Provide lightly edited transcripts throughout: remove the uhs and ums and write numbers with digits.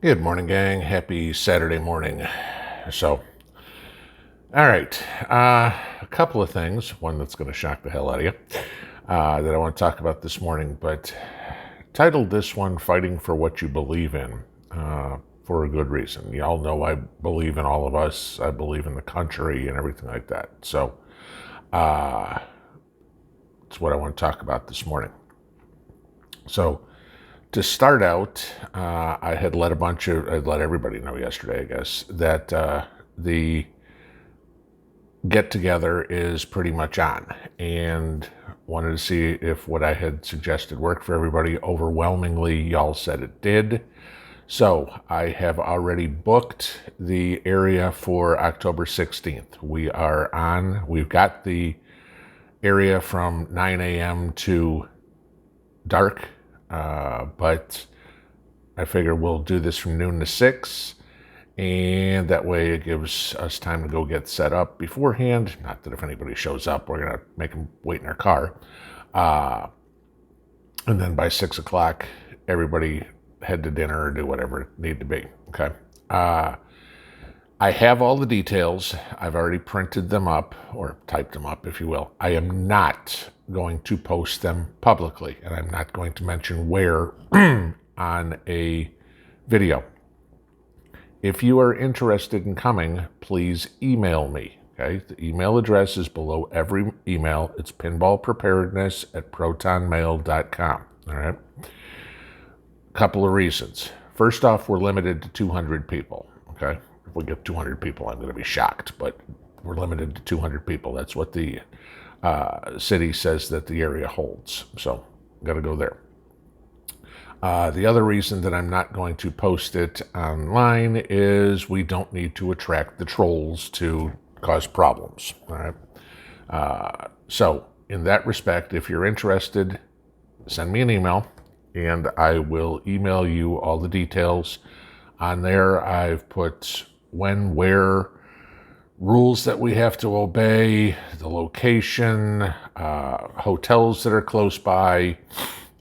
Good morning, gang. Happy Saturday morning. So, all right, a couple of things. One that's going to shock the hell out of you that I want to talk about this morning, but titled this one Fighting for What You Believe in for a good reason. You all know I believe in all of us, I believe in the country and everything like that. So, it's what I want to talk about this morning. So, to start out, I had let everybody know yesterday, I guess, that the get together is pretty much on, and wanted to see if what I had suggested worked for everybody. Overwhelmingly, y'all said it did. So I have already booked the area for October 16th. We've got the area from 9 a.m. to dark. But I figure we'll do this from noon to 6, and that way it gives us time to go get set up beforehand. Not that if anybody shows up, we're going to make them wait in their car. And then by 6 o'clock, everybody head to dinner or do whatever it need to be. Okay. I have all the details. I've already printed them up, or typed them up, if you will. I am not going to post them publicly, and I'm not going to mention where on a video. If you are interested in coming, please email me. Okay, the email address is below every email. It's pinballpreparedness@protonmail.com. All right. Couple of reasons. First off, we're limited to 200 people. Okay. If we get 200 people, I'm going to be shocked, but we're limited to 200 people. That's what the city says that the area holds. So, got to go there. The other reason that I'm not going to post it online is we don't need to attract the trolls to cause problems. All right. So, in that respect, if you're interested, send me an email, and I will email you all the details. On there, I've put when, where, rules that we have to obey, the location, hotels that are close by,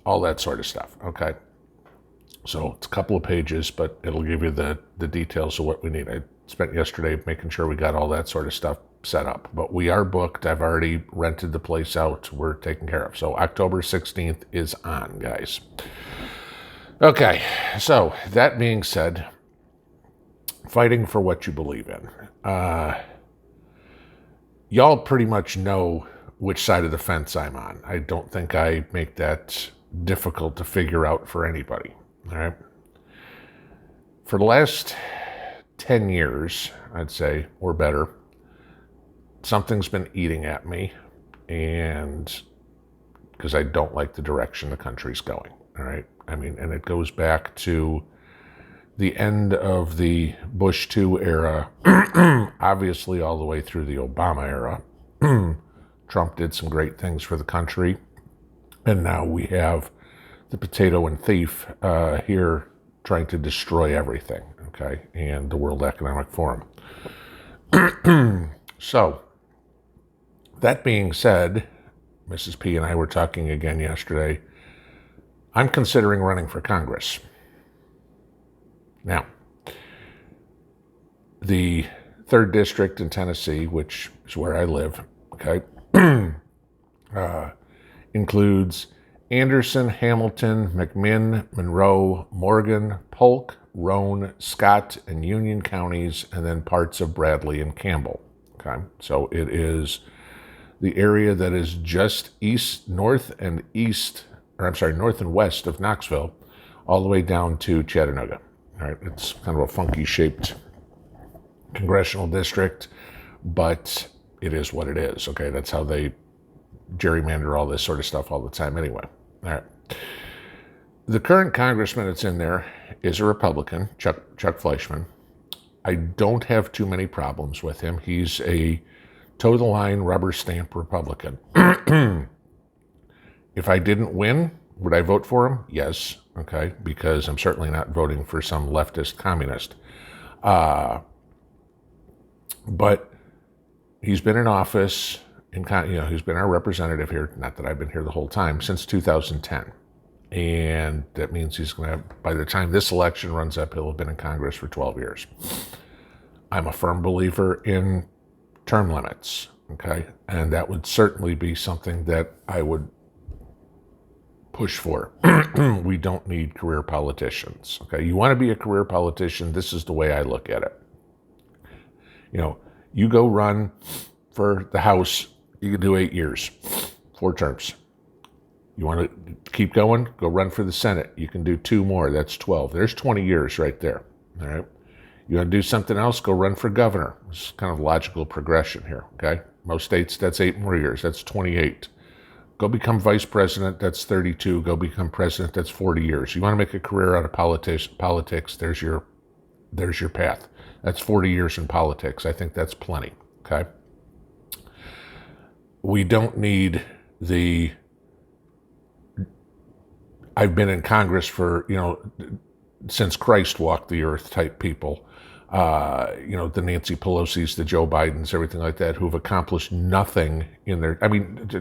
all that sort of stuff. Okay. So it's a couple of pages, but it'll give you the details of what we need. I spent yesterday making sure we got all that sort of stuff set up. But we are booked. I've already rented the place out. We're taken care of. So October 16th is on, guys. Okay. So that being said, fighting for what you believe in. Y'all pretty much know which side of the fence I'm on. I don't think I make that difficult to figure out for anybody. All right. For the last 10 years, I'd say, or better, something's been eating at me, and because I don't like the direction the country's going. All right. I mean, and it goes back to the end of the Bush 2 era, obviously all the way through the Obama era. Trump did some great things for the country, and now we have the potato and thief here trying to destroy everything, okay, and the World Economic Forum. So, that being said, Mrs. P and I were talking again yesterday. I'm considering running for Congress. Now, the 3rd District in Tennessee, which is where I live, okay, includes Anderson, Hamilton, McMinn, Monroe, Morgan, Polk, Roane, Scott, and Union counties, and then parts of Bradley and Campbell. Okay, so it is the area that is just north and west of Knoxville, all the way down to Chattanooga. All right, it's kind of a funky shaped congressional district, but it is what it is. Okay, that's how they gerrymander all this sort of stuff all the time anyway. All right. The current congressman that's in there is a Republican, Chuck Fleischman. I don't have too many problems with him. He's a toe-the-line rubber stamp Republican. If I didn't win, would I vote for him? Yes. Okay, because I'm certainly not voting for some leftist communist. But he's been in office, he's been our representative here, not that I've been here the whole time, since 2010. And that means he's going to have, by the time this election runs up, he'll have been in Congress for 12 years. I'm a firm believer in term limits, okay? And that would certainly be something that I would push for. We don't need career politicians, okay? You want to be a career politician, this is the way I look at it. You know, you go run for the House, you can do 8 years, 4 terms. You want to keep going, go run for the Senate. You can do 2 more, that's 12. There's 20 years right there, all right? You want to do something else, go run for governor. It's kind of logical progression here, okay? Most states, that's 8 more years, that's 28. Go become vice president, that's 32. Go become president, that's 40 years. You want to make a career out of politics, there's your path. That's 40 years in politics. I think that's plenty, okay? We don't need the, I've been in Congress for, since Christ walked the earth type people, the Nancy Pelosi's, the Joe Bidens, everything like that, who've accomplished nothing in their,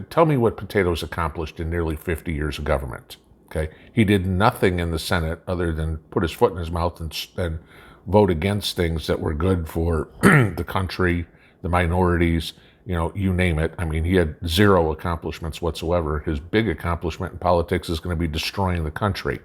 tell me what Potatoes accomplished in nearly 50 years of government, okay? He did nothing in the Senate other than put his foot in his mouth and vote against things that were good for the country, the minorities, you name it. He had 0 accomplishments whatsoever. His big accomplishment in politics is going to be destroying the country.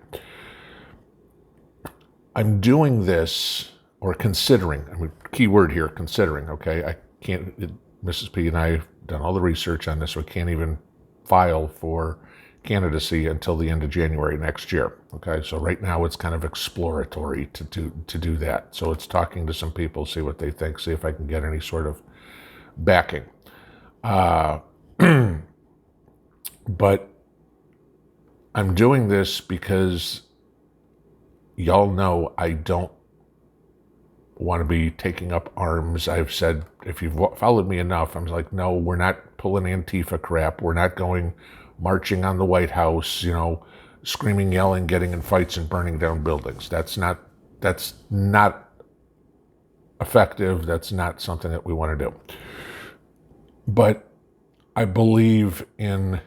I'm doing this, or considering, key word here, considering, okay? I can't, Mrs. P and I have done all the research on this, so we can't even file for candidacy until the end of January next year, okay? So right now it's kind of exploratory to do that. So it's talking to some people, see what they think, see if I can get any sort of backing. But I'm doing this because y'all know I don't want to be taking up arms. I've said, if you've followed me enough, I'm like, no, we're not pulling Antifa crap. We're not going marching on the White House, screaming, yelling, getting in fights and burning down buildings. That's not effective. That's not something that we want to do. But I believe in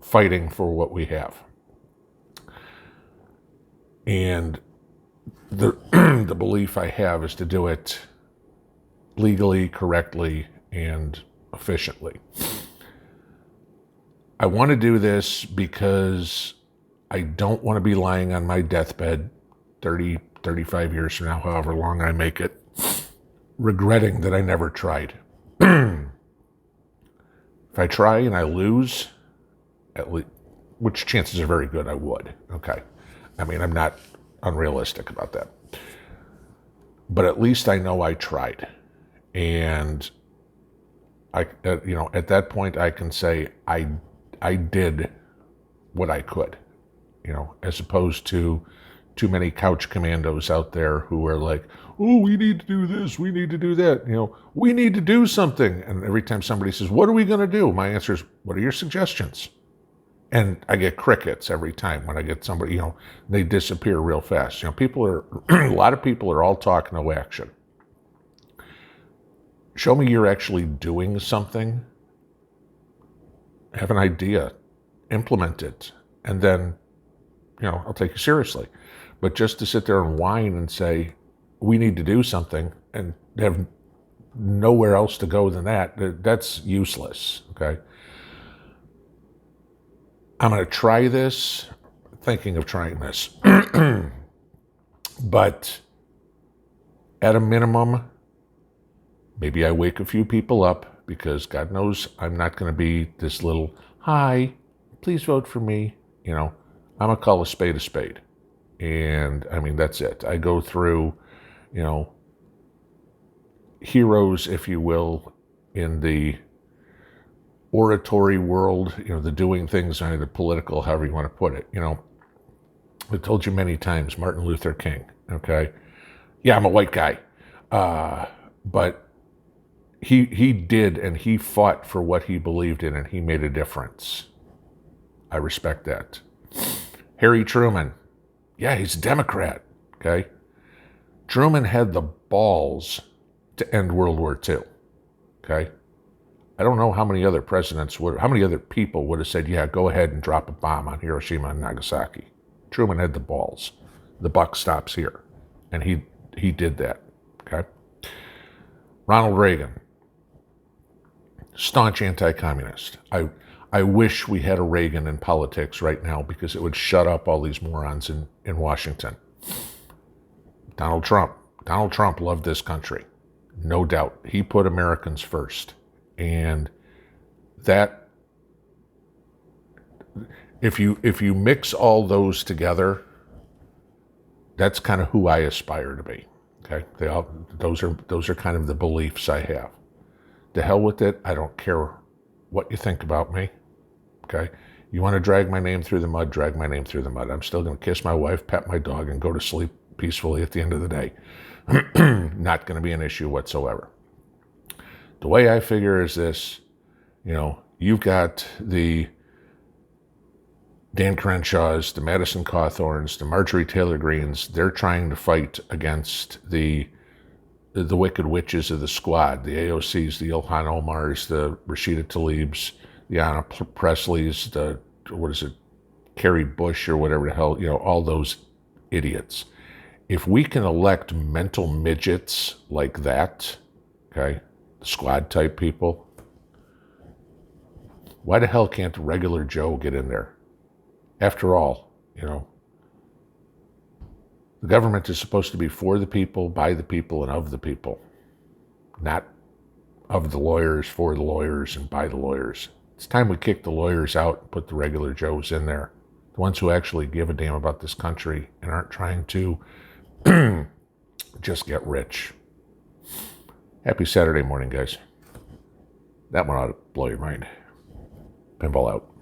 fighting for what we have. And the belief I have is to do it legally, correctly, and efficiently. I want to do this because I don't want to be lying on my deathbed 30, 35 years from now, however long I make it, regretting that I never tried. If I try and I lose, at least, which chances are very good I would, okay? I'm not unrealistic about that. But at least I know I tried. And at that point I can say I did what I could, as opposed to too many couch commandos out there who are like, oh, we need to do this, we need to do that, we need to do something. And every time somebody says, what are we going to do? My answer is, what are your suggestions? And I get crickets every time when I get somebody, they disappear real fast. People are, a lot of people are all talk, no action. Show me you're actually doing something. Have an idea, implement it, and then, I'll take you seriously. But just to sit there and whine and say, we need to do something, and have nowhere else to go than that, that's useless, okay? I'm going to try this, thinking of trying this. But at a minimum, maybe I wake a few people up, because God knows I'm not going to be this little, hi, please vote for me. I'm going to call a spade. And that's it. I go through, heroes, if you will, in the oratory world, the doing things, the political, however you want to put it. I've told you many times, Martin Luther King, okay? Yeah, I'm a white guy. But he did, and he fought for what he believed in, and he made a difference. I respect that. Harry Truman, yeah, he's a Democrat, okay? Truman had the balls to end World War II, okay? I don't know how many other presidents how many other people would have said, yeah, go ahead and drop a bomb on Hiroshima and Nagasaki. Truman had the balls. The buck stops here. And he did that. Okay? Ronald Reagan, staunch anti-communist. I wish we had a Reagan in politics right now because it would shut up all these morons in Washington. Donald Trump loved this country. No doubt. He put Americans first. And that, if you mix all those together, that's kind of who I aspire to be. Okay? Those are kind of the beliefs I have. To hell with it. I don't care what you think about me. Okay? You want to drag my name through the mud, drag my name through the mud. I'm still going to kiss my wife, pet my dog, and go to sleep peacefully at the end of the day. Not going to be an issue whatsoever. The way I figure is this, you've got the Dan Crenshaws, the Madison Cawthorns, the Marjorie Taylor Greens. They're trying to fight against the wicked witches of the squad, the AOCs, the Ilhan Omars, the Rashida Tlaibs, the Anna Presleys, Carrie Bush or whatever the hell, all those idiots. If we can elect mental midgets like that, okay, the squad type people, why the hell can't the regular Joe get in there? After all, the government is supposed to be for the people, by the people, and of the people, not of the lawyers, for the lawyers, and by the lawyers. It's time we kick the lawyers out and put the regular Joes in there, the ones who actually give a damn about this country and aren't trying to just get rich. Happy Saturday morning, guys. That one ought to blow your mind. Pinball out.